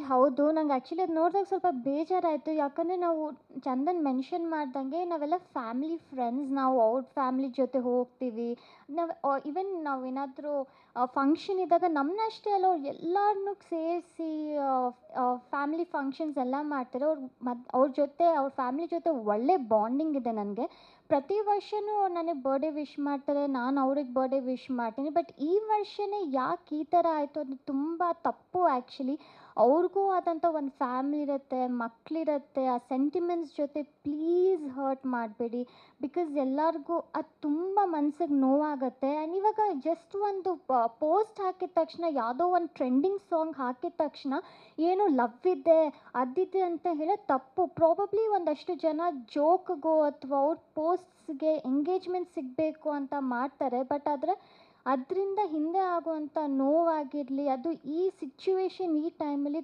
ಹೌದು. ನಂಗೆ ಅದು ನೋಡಿದಾಗ ಸ್ವಲ್ಪ ಬೇಜಾರಾಯಿತು. ಯಾಕಂದರೆ ನಾವು ಚಂದನ್ ಮೆನ್ಷನ್ ಮಾಡ್ದಂಗೆ ನಾವೆಲ್ಲ ಫ್ಯಾಮಿಲಿ ಫ್ರೆಂಡ್ಸ್. ನಾವು ಅವ್ರ ಫ್ಯಾಮಿಲಿ ಜೊತೆ ಹೋಗ್ತೀವಿ. ನಾವು ಈವನ್ ನಾವೇನಾದರೂ ಫಂಕ್ಷನ್ ಇದ್ದಾಗ ನಮ್ಮನ್ನಷ್ಟೇ ಅಲ್ಲ ಅವ್ರು ಎಲ್ಲಾರನ್ನೂ ಸೇರಿಸಿ ಫ್ಯಾಮಿಲಿ ಫಂಕ್ಷನ್ಸ್ ಎಲ್ಲ ಮಾಡ್ತಾರೆ. ಅವ್ರ ಜೊತೆ ಅವ್ರ ಫ್ಯಾಮಿಲಿ ಜೊತೆ ಒಳ್ಳೆ ಬಾಂಡಿಂಗ್ ಇದೆ ನನಗೆ. ಪ್ರತಿ ವರ್ಷವೂ ಅವ್ರು ನನಗೆ ಬರ್ಡೇ ವಿಶ್ ಮಾಡ್ತಾರೆ. ನಾನು ಅವ್ರಿಗೆ ಬರ್ಡೇ ವಿಶ್ ಮಾಡ್ತೀನಿ. ಬಟ್ ಈ ವರ್ಷನೇ ಯಾಕೆ ಈ ಥರ ಆಯಿತು ಅದು ತುಂಬ ತಪ್ಪು ಆ್ಯಕ್ಚುಲಿ. ಅವ್ರಿಗೂ ಆದಂಥ ಒಂದು ಫ್ಯಾಮಿಲಿ ಇರುತ್ತೆ, ಮಕ್ಕಳಿರುತ್ತೆ. ಆ ಸೆಂಟಿಮೆಂಟ್ಸ್ ಜೊತೆ ಪ್ಲೀಸ್ ಹರ್ಟ್ ಮಾಡಬೇಡಿ. ಬಿಕಾಸ್ ಎಲ್ಲರಿಗೂ ಅದು ತುಂಬ ಮನ್ಸಿಗೆ ನೋವಾಗುತ್ತೆ. ಆ್ಯಂಡ್ ಇವಾಗ ಜಸ್ಟ್ ಒಂದು ಪೋಸ್ಟ್ ಹಾಕಿದ ತಕ್ಷಣ, ಯಾವುದೋ ಒಂದು ಟ್ರೆಂಡಿಂಗ್ ಸಾಂಗ್ ಹಾಕಿದ ತಕ್ಷಣ ಏನೋ ಲವ್ ಇದೆ, ಅದಿದೆ ಅಂತ ಹೇಳೋದು ತಪ್ಪು. ಪ್ರಾಬಬ್ಲಿ ಒಂದಷ್ಟು ಜನ ಜೋಕ್‌ಗೋ ಅಥವಾ ಅವ್ರ ಪೋಸ್ಟ್ಸ್‌ಗೆ ಎಂಗೇಜ್‌ಮೆಂಟ್ ಸಿಗಬೇಕು ಅಂತ ಮಾಡ್ತಾರೆ. ಬಟ್ ಆದರೆ ಅದರಿಂದ ಹಿಂದೆ ಆಗುವಂಥ ನೋವಾಗಿರಲಿ, ಅದು ಈ ಸಿಚ್ಯುವೇಷನ್ ಈ ಟೈಮಲ್ಲಿ